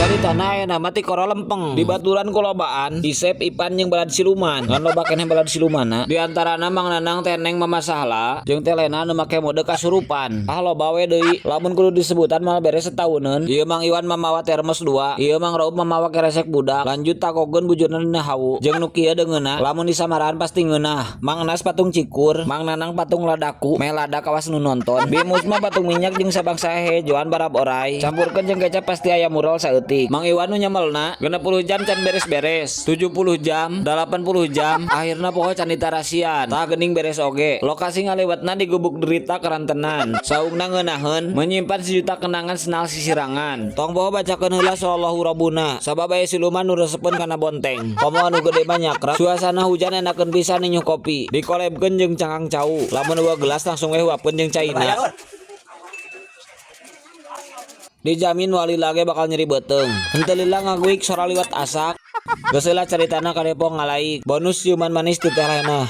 Caritana aya na mati kora lempeng di baturan kolobaan Isep Ipan yang balad siluman ngan loba keneh balad silumana di antarana Mang Nanang Teneng Mama Sahla jeung Telena nu make mode kasurupan loba we deui lamun kudu disebutan mal beres setauneun ieu Mang Iwan mamawa termos 2 ieu Mang Raub mamawa keresek budak lanjut takogeun bujurna dina hawu jeung nu kieu deungeuna lamun disamarahan pasti ngeunah Mang Nas patung cikur Mang Nanang patung ladaku meh ladak kawas nu nonton Bimus mah patung minyak jeung sabangsa hejoan barab orai campurkeun jeung kecap pasti aya mural saeutik Mang Iwan nu nyamelna 60 jam can beres-beres 70 jam 80 jam akhirna pokok can ditarasian tah geuning beres oge lokasi ngalewatna di Gubuk Derita Karantenan saungna ngeunaheun menyimpan sejuta kenangan senal sisirangan tong poho bacakeun heula sallallahu rabbuna sabab aya siluman nu resepeun kana bonteng komo anu gede mah nyakrak suasana hujan enakeun pisan nyuh kopi dikolebkeun jeung cangkang cau lamun 2 gelas langsung we huapkeun jeung caina dijamin wali lage bakal nyeri beteung henteu lila ngaguik sora liwat asak geus heula caritana ka Depok ngalaik bonus siuman manis ti Telena.